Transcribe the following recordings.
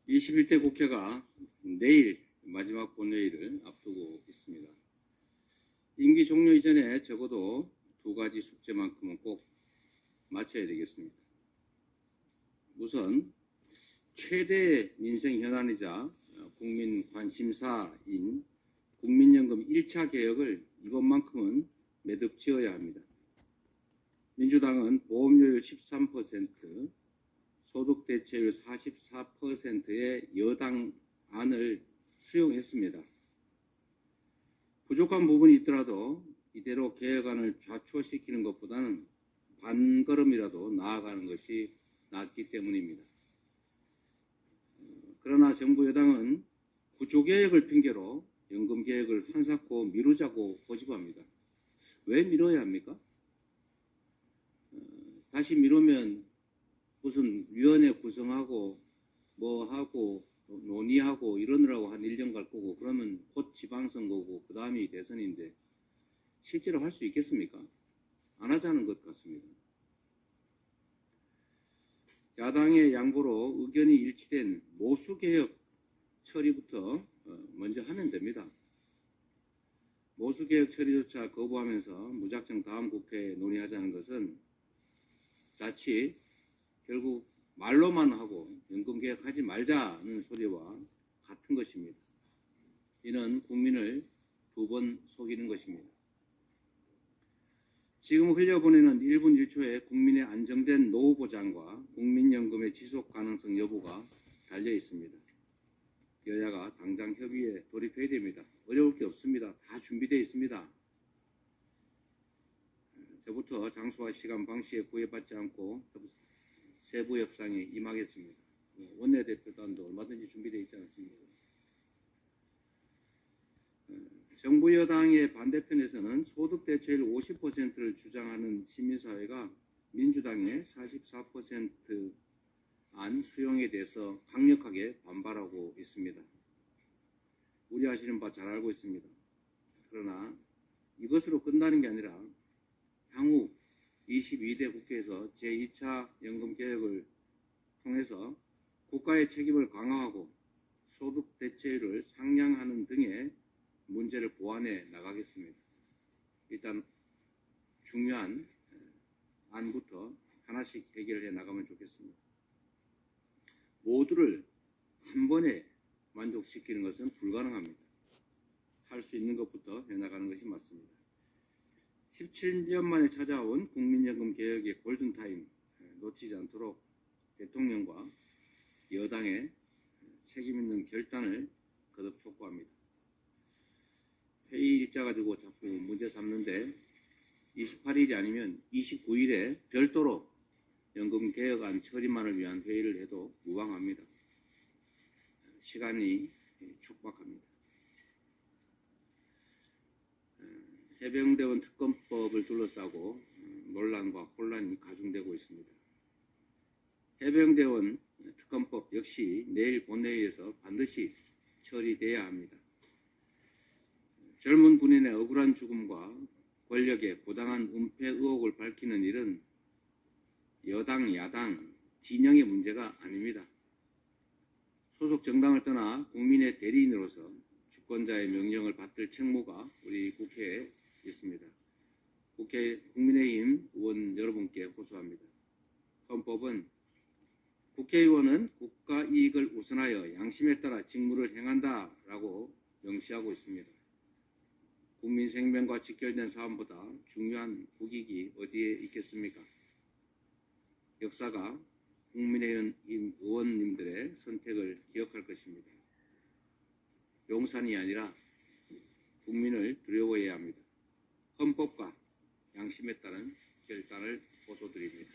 21대 국회가 내일 마지막 본회의를 앞두고 있습니다. 임기 종료 이전에 적어도 두 가지 숙제만큼은 꼭 마쳐야 되겠습니다. 우선 최대 민생 현안이자 국민 관심사인 국민연금 1차 개혁을 이번만큼은 매듭지어야 합니다. 민주당은 보험료율 13%, 소득대체율 44%의 여당 안을 수용했습니다. 부족한 부분이 있더라도 이대로 개혁안을 좌초시키는 것보다는 반걸음이라도 나아가는 것이 낫기 때문입니다. 그러나 정부 여당은 구조개혁을 핑계로 연금개혁을 한사코 미루자고 고집합니다. 왜 미뤄야 합니까? 다시 미루면 무슨 위원회 구성하고 뭐 하고 논의하고 이러느라고 한 1년 갈 거고, 그러면 곧 지방선거고 그 다음이 대선인데 실제로 할 수 있겠습니까? 안 하자는 것 같습니다. 야당의 양보로 의견이 일치된 모수개혁 처리부터 먼저 하면 됩니다. 모수개혁 처리조차 거부하면서 무작정 다음 국회에 논의하자는 것은 자칫 결국 말로만 하고 연금개혁하지 말자는 소리와 같은 것입니다. 이는 국민을 두 번 속이는 것입니다. 지금 흘려보내는 1분 1초에 국민의 안정된 노후 보장과 국민연금의 지속 가능성 여부가 달려 있습니다. 여야가 당장 협의에 돌입해야 됩니다. 어려울 게 없습니다. 다 준비되어 있습니다. 저부터 장소와 시간, 방식에 구애받지 않고 세부 협상에 임하겠습니다. 원내대표단도 얼마든지 준비되어 있지 않습니까? 정부 여당의 반대편에서는 소득대체율 50%를 주장하는 시민사회가 민주당의 44% 안 수용에 대해서 강력하게 반발하고 있습니다. 우려하시는 바 잘 알고 있습니다. 그러나 이것으로 끝나는 게 아니라 향후 22대 국회에서 제2차 연금개혁을 통해서 국가의 책임을 강화하고 소득 대체율을 상향하는 등의 문제를 보완해 나가겠습니다. 일단 중요한 안부터 하나씩 해결해 나가면 좋겠습니다. 모두를 한 번에 만족시키는 것은 불가능합니다. 할 수 있는 것부터 해나가는 것이 맞습니다. 17년 만에 찾아온 국민연금 개혁의 골든타임 놓치지 않도록 대통령과 여당의 책임있는 결단을 거듭 촉구합니다. 회의 일자 가지고 자꾸 문제 삼는데 28일이 아니면 29일에 별도로 연금개혁안 처리만을 위한 회의를 해도 무방합니다. 시간이 촉박합니다. 해병대원 특검법을 둘러싸고 논란과 혼란이 가중되고 있습니다. 해병대원 특검법 역시 내일 본회의에서 반드시 처리돼야 합니다. 젊은 군인의 억울한 죽음과 권력의 부당한 은폐 의혹을 밝히는 일은 여당, 야당, 진영의 문제가 아닙니다. 소속 정당을 떠나 국민의 대리인으로서 주권자의 명령을 받들 책무가 우리 국회에 있습니다. 국민의힘 의원 여러분께 호소합니다. 헌법은 국회의원은 국가 이익을 우선하여 양심에 따라 직무를 행한다라고 명시하고 있습니다. 국민 생명과 직결된 사안보다 중요한 국익이 어디에 있겠습니까? 역사가 국민의힘 의원님들의 선택을 기억할 것입니다. 용산이 아니라 국민을 두려워해야 합니다. 헌법과 양심에 따른 결단을 호소드립니다.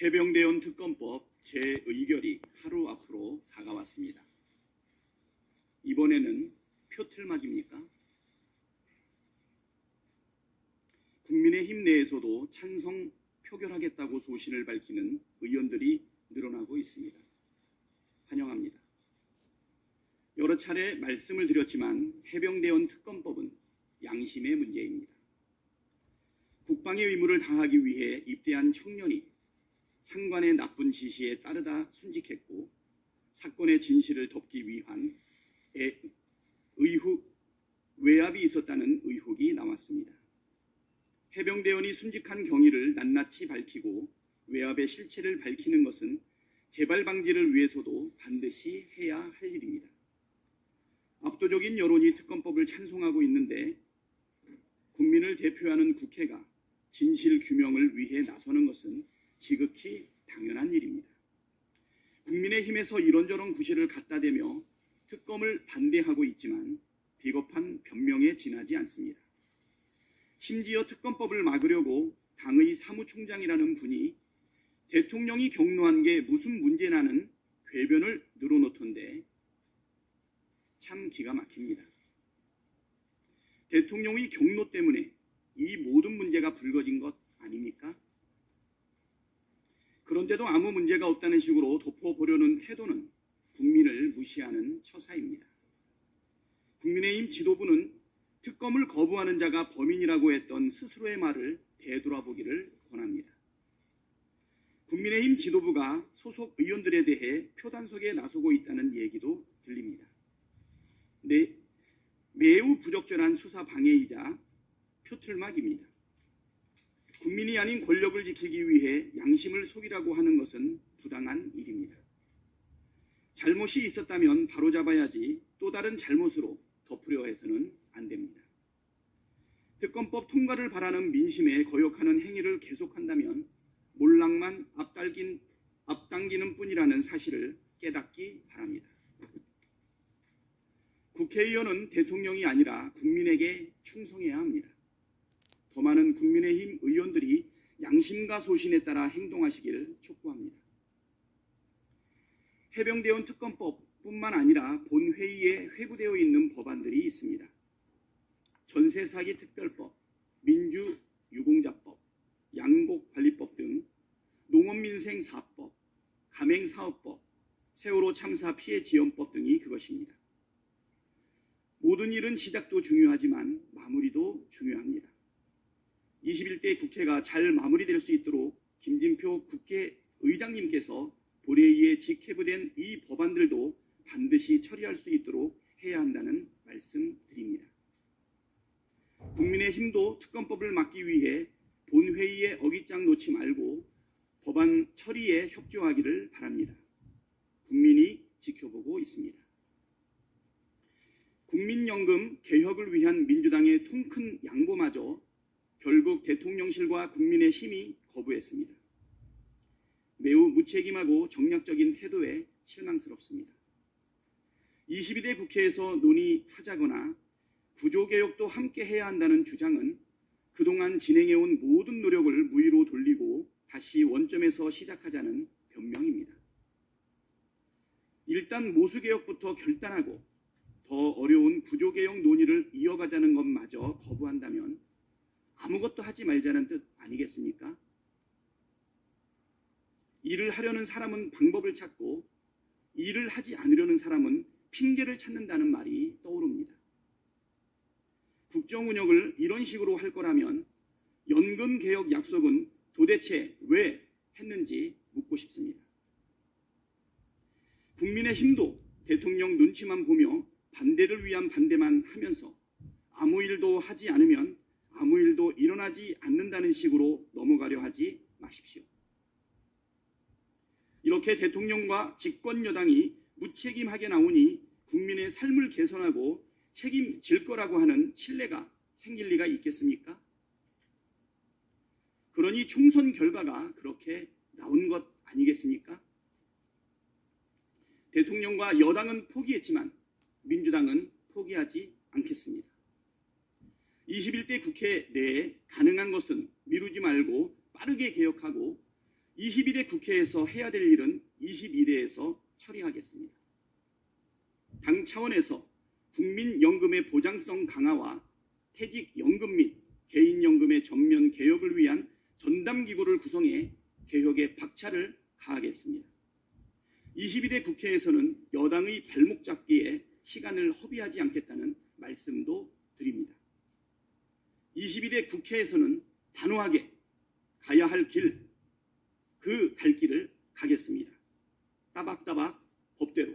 해병대원 특검법 재의결이 하루 앞으로 다가왔습니다. 이번에는 표틀막입니까? 국민의힘 내에서도 찬성 표결하겠다고 소신을 밝히는 의원들이 늘어나고 있습니다. 환영합니다. 여러 차례 말씀을 드렸지만 해병대원 특검법은 양심의 문제입니다. 국방의 의무를 다하기 위해 입대한 청년이 상관의 나쁜 지시에 따르다 순직했고 사건의 진실을 덮기 위한 외압이 있었다는 의혹이 나왔습니다. 해병대원이 순직한 경위를 낱낱이 밝히고 외압의 실체를 밝히는 것은 재발 방지를 위해서도 반드시 해야 할 일입니다. 압도적인 여론이 특검법을 찬송하고 있는데 국민을 대표하는 국회가 진실 규명을 위해 나서는 것은 지극히 당연한 일입니다. 국민의힘에서 이런저런 구실을 갖다 대며 특검을 반대하고 있지만 비겁한 변명에 지나지 않습니다. 심지어 특검법을 막으려고 당의 사무총장이라는 분이 대통령이 경로한 게 무슨 문제냐는 궤변을 늘어놓던데 참 기가 막힙니다. 대통령의 경로 때문에 이 모든 문제가 불거진 것 아닙니까? 그런데도 아무 문제가 없다는 식으로 덮어보려는 태도는 국민을 무시하는 처사입니다. 국민의힘 지도부는 특검을 거부하는 자가 범인이라고 했던 스스로의 말을 되돌아보기를 권합니다. 국민의힘 지도부가 소속 의원들에 대해 표단속에 나서고 있다는 얘기도 들립니다. 매우 부적절한 수사 방해이자 표틀막입니다. 국민이 아닌 권력을 지키기 위해 양심을 속이라고 하는 것은 부당한 일입니다. 잘못이 있었다면 바로잡아야지 또 다른 잘못으로 덮으려 해서는 안 됩니다. 특검법 통과를 바라는 민심에 거역하는 행위를 계속한다면 몰락만 앞당기는 뿐이라는 사실을 깨닫기 바랍니다. 국회의원은 대통령이 아니라 국민에게 충성해야 합니다. 더 많은 국민의힘 의원들이 양심과 소신에 따라 행동하시길 촉구합니다. 해병대원 특검법뿐만 아니라 본회의에 회부되어 있는 법안들이 있습니다. 전세사기 특별법, 민주유공자법, 양곡관리법 등 농업민생사법, 가맹사업법, 세월호 참사 피해지원법 등이 그것입니다. 모든 일은 시작도 중요하지만 마무리도 중요합니다. 21대 국회가 잘 마무리될 수 있도록 김진표 국회의장님께서 본회의에 직회부된 이 법안들도 반드시 처리할 수 있도록 해야 한다는 말씀드립니다. 국민의힘도 특검법을 막기 위해 본회의에 어깃장 놓지 말고 법안 처리에 협조하기를 바랍니다. 국민이 지켜보고 있습니다. 국민연금 개혁을 위한 민주당의 통큰 양보마저 결국 대통령실과 국민의 힘이 거부했습니다. 매우 무책임하고 정략적인 태도에 실망스럽습니다. 22대 국회에서 논의하자거나 구조개혁도 함께 해야 한다는 주장은 그동안 진행해온 모든 노력을 무위로 돌리고 다시 원점에서 시작하자는 변명입니다. 일단 모수개혁부터 결단하고 더 어려운 구조개혁 논의를 이어가자는 것마저 거부한다면 아무것도 하지 말자는 뜻 아니겠습니까? 일을 하려는 사람은 방법을 찾고 일을 하지 않으려는 사람은 핑계를 찾는다는 말이 떠오릅니다. 국정운영을 이런 식으로 할 거라면 연금개혁 약속은 도대체 왜 했는지 묻고 싶습니다. 국민의힘도 대통령 눈치만 보며 반대를 위한 반대만 하면서 아무 일도 하지 않으면 아무 일도 일어나지 않는다는 식으로 넘어가려 하지 마십시오. 이렇게 대통령과 집권 여당이 무책임하게 나오니 국민의 삶을 개선하고 책임질 거라고 하는 신뢰가 생길 리가 있겠습니까? 그러니 총선 결과가 그렇게 나온 것 아니겠습니까? 대통령과 여당은 포기했지만 민주당은 포기하지 않겠습니다. 21대 국회 내에 가능한 것은 미루지 말고 빠르게 개혁하고 22대 국회에서 해야 될 일은 22대에서 처리하겠습니다. 당 차원에서 국민연금의 보장성 강화와 퇴직연금 및 개인연금의 전면 개혁을 위한 전담기구를 구성해 개혁에 박차를 가하겠습니다. 22대 국회에서는 여당의 발목 잡기에 시간을 허비하지 않겠다는 말씀도 드립니다. 22대 국회에서는 단호하게 가야 할 길, 그 그 갈 길을 가겠습니다. 따박따박 법대로